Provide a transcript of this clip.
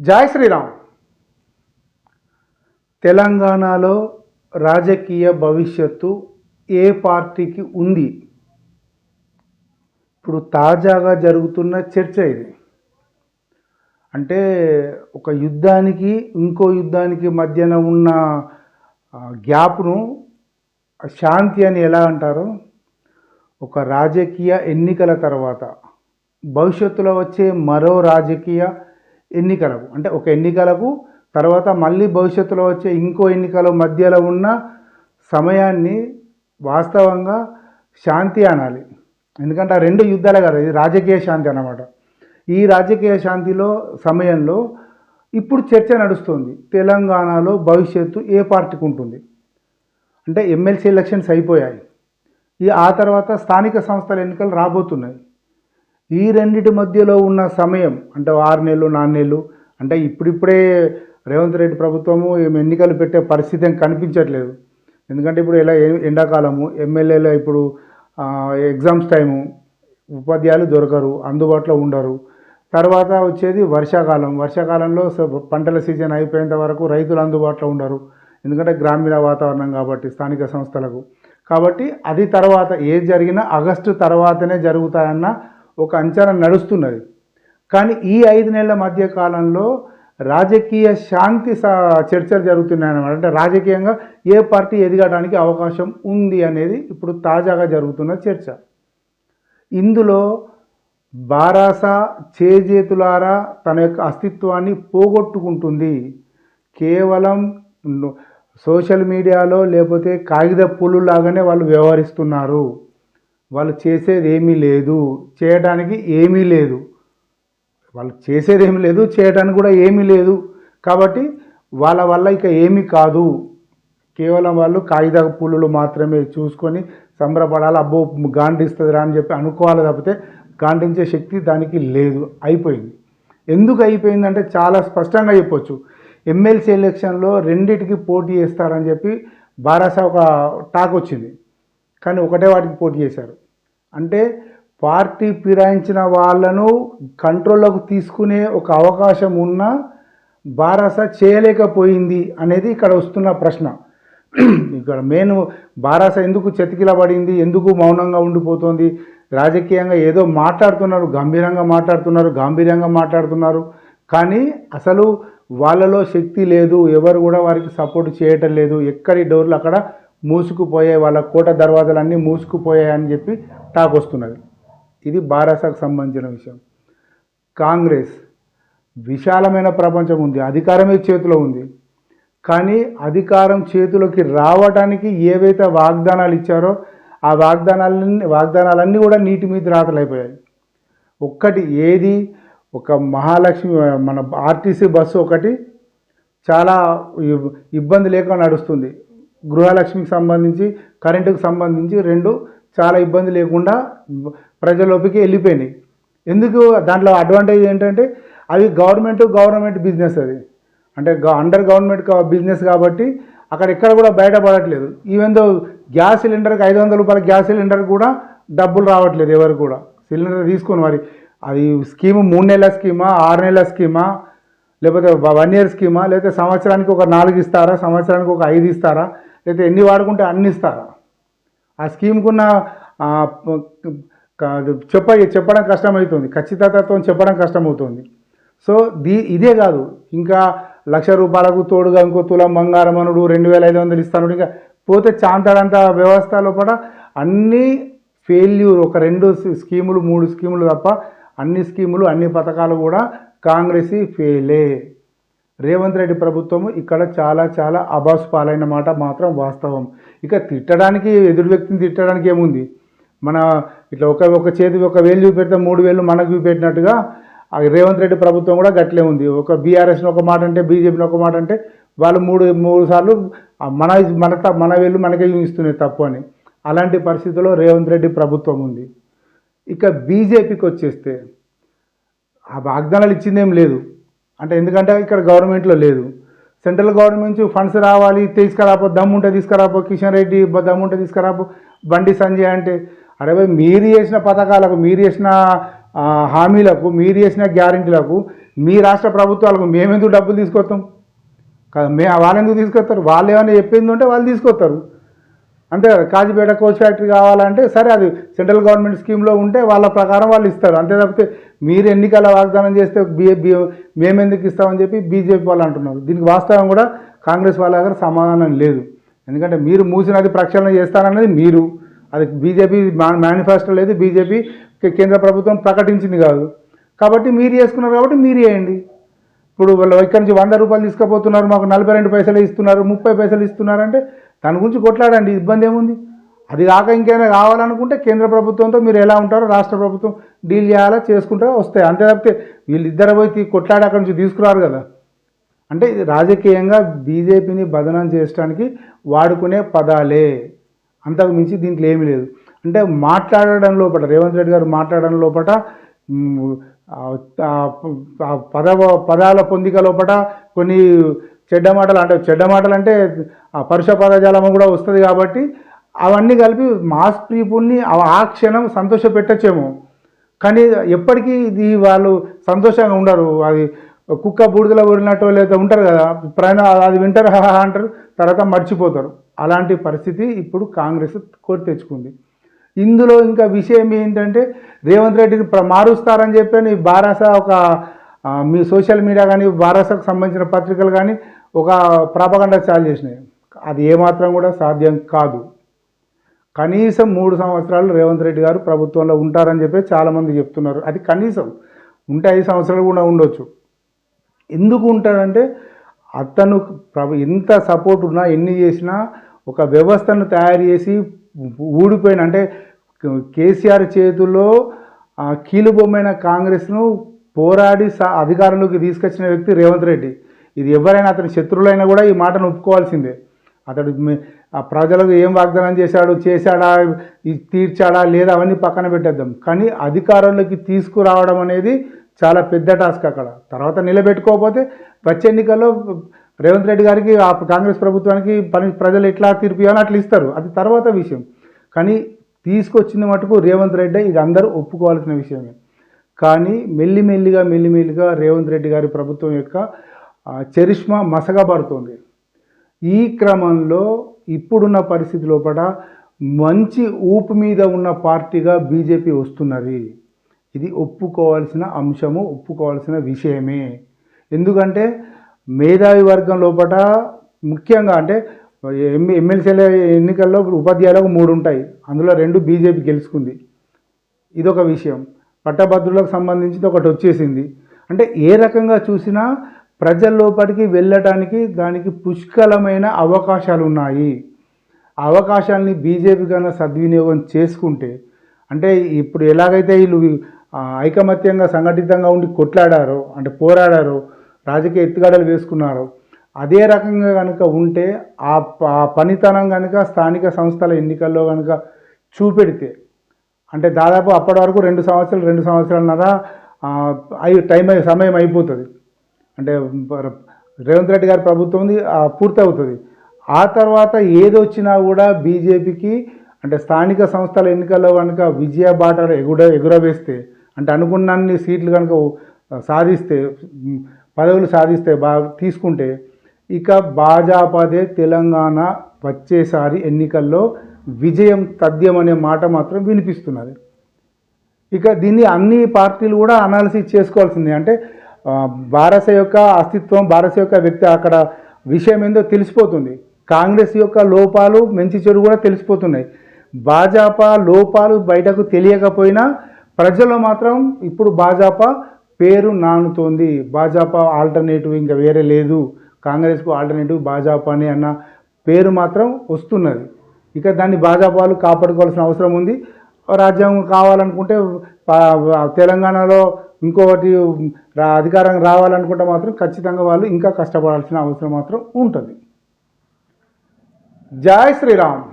జై శ్రీరామ్. తెలంగాణలో రాజకీయ భవిష్యత్తు ఏ పార్టీకి ఉంది? ఇప్పుడు తాజాగా జరుగుతున్న చర్చ ఇది. అంటే ఒక యుద్ధానికి ఇంకో యుద్ధానికి మధ్యన ఉన్న గ్యాప్ను శాంతి అని ఎలా అంటారో, ఒక రాజకీయ ఎన్నికల తర్వాత భవిష్యత్తులో వచ్చే మరో రాజకీయ ఎన్నికలకు, అంటే ఒక ఎన్నికలకు తర్వాత మళ్ళీ భవిష్యత్తులో వచ్చే ఇంకో ఎన్నికల మధ్యలో ఉన్న సమయాన్ని వాస్తవంగా శాంతి అనాలి. ఎందుకంటే ఆ రెండు యుద్ధాలే కదా, ఇది రాజకీయ శాంతి అన్నమాట. ఈ రాజకీయ శాంతిలో సమయంలో ఇప్పుడు చర్చ నడుస్తుంది, తెలంగాణలో భవిష్యత్తు ఏ పార్టీకి ఉంటుంది. అంటే ఎమ్మెల్సీ ఎలక్షన్స్ అయిపోయాయి, ఆ తర్వాత స్థానిక సంస్థల ఎన్నికలు రాబోతున్నాయి. ఈ రెండిటి మధ్యలో ఉన్న సమయం అంటే 6 నెలలు 4 నెలలు, అంటే ఇప్పుడిప్పుడే రేవంత్ రెడ్డి ప్రభుత్వము ఎన్నికలు పెట్టే పరిస్థితి ఏం కనిపించట్లేదు. ఎందుకంటే ఇప్పుడు ఎలా ఎండాకాలము, ఎమ్మెల్యేలు ఇప్పుడు ఎగ్జామ్స్ టైము, ఉపాధ్యాయులు దొరకరు, అందుబాటులో ఉండరు. తర్వాత వచ్చేది వర్షాకాలంలో పంటల సీజన్ అయిపోయేంత వరకు రైతులు అందుబాటులో ఉండరు, ఎందుకంటే గ్రామీణ వాతావరణం కాబట్టి స్థానిక సంస్థలకు. కాబట్టి అది తర్వాత ఏది జరిగినా ఆగస్టు తర్వాతనే జరుగుతాయన్న ఒక అంచనా నడుస్తున్నది. కానీ ఈ 5 నెలల మధ్య కాలంలో రాజకీయ శాంతి చర్చలు జరుగుతున్నాయన్నమాట. అంటే రాజకీయంగా ఏ పార్టీ ఎదగడానికి అవకాశం ఉంది అనేది ఇప్పుడు తాజాగా జరుగుతున్న చర్చ. ఇందులో బారాస చేజేతులారా తన యొక్క అస్తిత్వాన్ని పోగొట్టుకుంటుంది. కేవలం సోషల్ మీడియాలో లేకపోతే కాగిత పుల్లులాగానే వాళ్ళు వ్యవహరిస్తున్నారు. వాళ్ళు చేసేది ఏమీ లేదు, చేయడానికి ఏమీ లేదు. వాళ్ళు చేసేది ఏమీ లేదు, చేయడానికి కూడా ఏమీ లేదు. కాబట్టి వాళ్ళ వల్ల ఇక ఏమీ కాదు. కేవలం వాళ్ళు కాగిత పుల్లులు మాత్రమే చూసుకొని సంబరపడాలి, అబ్బో గాండిస్తుందిరా అని చెప్పి అనుకోవాలి తప్పితే గాండించే శక్తి దానికి లేదు. అయిపోయింది. ఎందుకు అయిపోయిందంటే చాలా స్పష్టంగా చెప్పొచ్చు. ఎమ్మెల్సీ ఎలక్షన్లో రెండిటికి పోటీ చేస్తారని చెప్పి బారాస ఒక టాక్ వచ్చింది, కానీ ఒకటే వాటికి పోటీ చేశారు. అంటే పార్టీ ఫిరాయించిన వాళ్ళను కంట్రోల్లోకి తీసుకునే ఒక అవకాశం ఉన్నా బారాస చేయలేకపోయింది అనేది ఇక్కడ వస్తున్న ప్రశ్న. ఇక్కడ మెయిన్ బారాస ఎందుకు చతికిలబడింది, ఎందుకు మౌనంగా ఉండిపోతుంది? రాజకీయంగా ఏదో మాట్లాడుతున్నారు, గాంభీర్యంగా మాట్లాడుతున్నారు, కానీ అసలు వాళ్ళలో శక్తి లేదు. ఎవరు కూడా వారికి సపోర్ట్ చేయటం లేదు. ఎక్కడి డోర్లు అక్కడ మూసుకుపోయాయి, వాళ్ళ కోట దర్వాజాలన్నీ మూసుకుపోయాయి అని చెప్పి టాక్ వస్తున్నది. ఇది బారాసకు సంబంధించిన విషయం. కాంగ్రెస్ విశాలమైన ప్రపంచం ఉంది, అధికారమే చేతిలో ఉంది. కానీ అధికారం చేతిలోకి రావడానికి ఏవైతే వాగ్దానాలు ఇచ్చారో ఆ వాగ్దానాలన్నీ కూడా నీటి మీద రాతలైపోయాయి. ఒక్కటి ఏది, ఒక మహాలక్ష్మి మన ఆర్టీసీ బస్సు ఒకటి చాలా ఇబ్బంది లేకుండా నడుస్తుంది. గృహలక్ష్మికి సంబంధించి, కరెంటుకు సంబంధించి రెండు చాలా ఇబ్బంది లేకుండా ప్రజల్లోకి వెళ్ళిపోయినాయి. ఎందుకు? దాంట్లో అడ్వాంటేజ్ ఏంటంటే అవి గవర్నమెంట్ బిజినెస్, అది అంటే అండర్ గవర్నమెంట్ బిజినెస్ కాబట్టి అక్కడ ఎక్కడ కూడా బయటపడట్లేదు. ఈవెన్ దో గ్యాస్ సిలిండర్కి 500 రూపాయల గ్యాస్ సిలిండర్ కూడా డబ్బులు రావట్లేదు ఎవరు కూడా. సిలిండర్ తీసుకొని మరి అది స్కీము 3 నెలల స్కీమా, 6 నెలల స్కీమా, లేకపోతే 1 ఇయర్ స్కీమా, లేకపోతే సంవత్సరానికి ఒక 4 ఇస్తారా, సంవత్సరానికి ఒక 5 ఇస్తారా, లేకపోతే ఎన్ని వాడుకుంటే అన్ని ఇస్తారా? ఆ స్కీమ్కున్న చెప్పడం కష్టమవుతుంది, ఖచ్చితత్వం చెప్పడం కష్టమవుతుంది. సో ఇదే కాదు, ఇంకా 1,00,000 రూపాయలకు తోడుగా ఇంకో తులం బంగారం అనుడు, 2,500 ఇస్తాను, ఇంకా పోతే చాంతాడంత వ్యవస్థ లోపల అన్నీ ఫెయిల్యూర్. ఒక 2 స్కీములు 3 స్కీములు తప్ప అన్ని స్కీములు అన్ని పథకాలు కూడా కాంగ్రెస్ ఫెయిలే. రేవంత్ రెడ్డి ప్రభుత్వము ఇక్కడ చాలా అబాస్ పాలైన మాట మాత్రం వాస్తవం. ఇక తిట్టడానికి, ఎదురు వ్యక్తిని తిట్టడానికి ఏముంది? మన ఇట్లా ఒక చేతి ఒక వేలు చూపెడితే 3 వేలు మనకు చూపెట్టినట్టుగా రేవంత్ రెడ్డి ప్రభుత్వం కూడా గట్లే ఉంది. ఒక బీఆర్ఎస్ని ఒక మాట అంటే, బీజేపీని ఒక మాట అంటే వాళ్ళు మూడు సార్లు మన వేళ్ళు మనకే చూపిస్తున్నాయి తప్పు అని. అలాంటి పరిస్థితుల్లో రేవంత్ రెడ్డి ప్రభుత్వం ఉంది. ఇక బీజేపీకి వచ్చేస్తే ఆ వాగ్దానాలు ఇచ్చిందేం లేదు. అంటే ఎందుకంటే ఇక్కడ గవర్నమెంట్లో లేదు. సెంట్రల్ గవర్నమెంట్ నుంచి ఫండ్స్ రావాలి, తీసుకురాపో, దమ్ముంటే తీసుకురాపో, కిషన్ రెడ్డి దమ్ముంటే తీసుకురాపో, బండి సంజయ్ అంటే, అరే భయ్ మీరు చేసిన పథకాలకు, మీరు చేసిన హామీలకు, మీరు చేసిన గ్యారెంటీలకు మీ రాష్ట్ర ప్రభుత్వాలకు మేమెందుకు డబ్బులు తీసుకొస్తాం కదా? వాళ్ళు ఎందుకు తీసుకొస్తారు? వాళ్ళు ఏమైనా చెప్పింది ఉంటే వాళ్ళు తీసుకొస్తారు అంతే కదా. కాజీపేట కోచ్ ఫ్యాక్టరీ కావాలంటే సరే, అది సెంట్రల్ గవర్నమెంట్ స్కీమ్లో ఉంటే వాళ్ళ ప్రకారం వాళ్ళు ఇస్తారు అంతే తప్పితే మీరు ఎన్నికల వాగ్దానం చేస్తే మేమెందుకు ఇస్తామని చెప్పి బీజేపీ వాళ్ళు అంటున్నారు. దీనికి వాస్తవం కూడా కాంగ్రెస్ వాళ్ళ దగ్గర సమాధానం లేదు. ఎందుకంటే మీరు మూసినది ప్రక్షాళన చేస్తారన్నది మీరు, అది బీజేపీ మేనిఫెస్టో లేదు, బీజేపీ కేంద్ర ప్రభుత్వం ప్రకటించింది కాదు. కాబట్టి మీరు చేసుకున్నారు కాబట్టి మీరు చేయండి. ఇప్పుడు వాళ్ళు ఇక్కడి నుంచి 100 రూపాయలు తీసుకుపోతున్నారు, మాకు 42 పైసలు ఇస్తున్నారు, 30 పైసలు ఇస్తున్నారంటే దాని గురించి కొట్లాడండి, ఇబ్బంది ఏముంది? అది కాక ఇంకేమైనా కావాలనుకుంటే కేంద్ర ప్రభుత్వంతో మీరు ఎలా ఉంటారో రాష్ట్ర ప్రభుత్వం డీల్ చేయాలా, చేసుకుంటారో వస్తాయి అంతే తప్పితే వీళ్ళిద్దరు పోయి కొట్లాడి అక్కడి నుంచి తీసుకురారు కదా. అంటే ఇది రాజకీయంగా బీజేపీని బదనాం చేయడానికి వాడుకునే పదాలే, అంతకు మించి దీంట్లో ఏమీ లేదు. అంటే మాట్లాడడం లోపల రేవంత్ రెడ్డి గారు మాట్లాడడం లోపల పదాల పొందిక లోపల కొన్ని చెడ్డ మాటలు అంటే పరుష పదజాలము కూడా వస్తుంది. కాబట్టి అవన్నీ కలిపి మాస్ పీపుల్ని ఆ క్షణం సంతోష పెట్టచ్చేమో, కానీ ఎప్పటికీ ఇది వాళ్ళు సంతోషంగా ఉండరు. అది కుక్క బూడిదలో ఊరినట్టు లేదా ఉంటారు కదా, అది వింటారు అంటారు, తర్వాత మర్చిపోతారు. అలాంటి పరిస్థితి ఇప్పుడు కాంగ్రెస్ కోరి తెచ్చుకుంది. ఇందులో ఇంకా విషయం ఏంటంటే రేవంత్ రెడ్డిని మారుస్తారని చెప్పి బారాస ఒక మీ సోషల్ మీడియా కానీ బారాసకు సంబంధించిన పత్రికలు కానీ ఒక ప్రాపగండా చాలు చేసినాయి. అది ఏమాత్రం కూడా సాధ్యం కాదు. కనీసం 3 సంవత్సరాలు రేవంత్ రెడ్డి గారు ప్రభుత్వంలో ఉంటారని చెప్పి చాలామంది చెప్తున్నారు. అది కనీసం ఉంటే 5 సంవత్సరాలు కూడా ఉండొచ్చు. ఎందుకు ఉంటాడంటే అతను ఎంత సపోర్ట్ ఉన్నా ఎన్ని చేసినా ఒక వ్యవస్థను తయారు చేసి ఊడిపోయిన, అంటే కేసీఆర్ చేతుల్లో కీలుబొమ్మైన కాంగ్రెస్ను పోరాడి అధికారంలోకి తీసుకొచ్చిన వ్యక్తి రేవంత్ రెడ్డి. ఇది ఎవరైనా అతని శత్రువులైనా కూడా ఈ మాటను ఒప్పుకోవాల్సిందే. అతడు ప్రజలకు ఏం వాగ్దానం చేశాడా, తీర్చాడా లేదా అవన్నీ పక్కన పెట్టేద్దాం, కానీ అధికారంలోకి తీసుకురావడం అనేది చాలా పెద్ద టాస్క్. అక్కడ తర్వాత నిలబెట్టుకోకపోతే వచ్చే ఎన్నికల్లో రేవంత్ రెడ్డి గారికి కాంగ్రెస్ ప్రభుత్వానికి ప్రజలు ఎట్లా తీర్పు ఇవ్వాలో అట్లా ఇస్తారు, అది తర్వాత విషయం. కానీ తీసుకొచ్చిన మటుకు రేవంత్ రెడ్డి, ఇది అందరూ ఒప్పుకోవాల్సిన విషయమే. కానీ మెల్లిమెల్లిగా రేవంత్ రెడ్డి గారి ప్రభుత్వం యొక్క చరిష్మా మసగబడుతోంది. ఈ క్రమంలో ఇప్పుడున్న పరిస్థితి లోపల మంచి ఊపు మీద ఉన్న పార్టీగా బీజేపీ వస్తున్నది. ఇది ఒప్పుకోవాల్సిన అంశము, ఒప్పుకోవాల్సిన విషయమే. ఎందుకంటే మేధావి వర్గం లోపల ముఖ్యంగా అంటే ఎమ్మెల్సీల ఎన్నికల్లో ఉపాధ్యాయులకు 3 ఉంటాయి, అందులో 2 బీజేపీ గెలుచుకుంది. ఇదొక విషయం. పట్టభద్రులకు సంబంధించి ఒకటి వచ్చేసింది. అంటే ఏ రకంగా చూసినా ప్రజల లోపలికి వెళ్ళటానికి దానికి పుష్కలమైన అవకాశాలు ఉన్నాయి. ఆ అవకాశాలని బీజేపీ కన్నా సద్వినియోగం చేసుకుంటే, అంటే ఇప్పుడు ఎలాగైతే వీళ్ళు ఐకమత్యంగా సంఘటితంగా ఉండి కొట్లాడారో, అంటే పోరాడారో, రాజకీయ ఎత్తుగడలు వేసుకున్నారో, అదే రకంగా కనుక ఉంటే ఆ పనితనం కనుక స్థానిక సంస్థల ఎన్నికల్లో కనుక చూపెడితే, అంటే దాదాపు అప్పటి వరకు 2 సంవత్సరాలన్నర సమయం అయిపోతుంది. అంటే రేవంత్ రెడ్డి గారి ప్రభుత్వం పూర్తవుతుంది. ఆ తర్వాత ఏదొచ్చినా కూడా బీజేపీకి, అంటే స్థానిక సంస్థల ఎన్నికల్లో కనుక విజయ బాటలు ఎగురవేస్తే, అంటే అనుకున్నన్ని సీట్లు కనుక సాధిస్తే, పదవులు సాధిస్తే, తీసుకుంటే, ఇక భాజపాదే తెలంగాణ వచ్చేసారి ఎన్నికల్లో విజయం తథ్యం అనే మాట మాత్రం వినిపిస్తున్నది. ఇక దీన్ని అన్ని పార్టీలు కూడా అనాలిసిస్ చేసుకోవాల్సింది. అంటే బారస యొక్క అస్తిత్వం, బారస యొక్క వ్యక్తి అక్కడ విషయం ఏందో తెలిసిపోతుంది. కాంగ్రెస్ యొక్క లోపాలు, మంచి చెడు కూడా తెలిసిపోతున్నాయి. భాజపా లోపాలు బయటకు తెలియకపోయినా ప్రజల్లో మాత్రం ఇప్పుడు భాజపా పేరు నానుతోంది. భాజపా ఆల్టర్నేటివ్ ఇంకా వేరే లేదు, కాంగ్రెస్కు ఆల్టర్నేటివ్ భాజపాని అన్న పేరు మాత్రం వస్తున్నది. ఇక దాన్ని భాజపాలు కాపాడుకోవాల్సిన అవసరం ఉంది. రాజ్యాంగం కావాలనుకుంటే తెలంగాణలో ఇంకొకటి అధికారం రావాలనుకుంటే మాత్రం ఖచ్చితంగా వాళ్ళు ఇంకా కష్టపడాల్సిన అవసరం మాత్రం ఉంటుంది. జై శ్రీరామ్.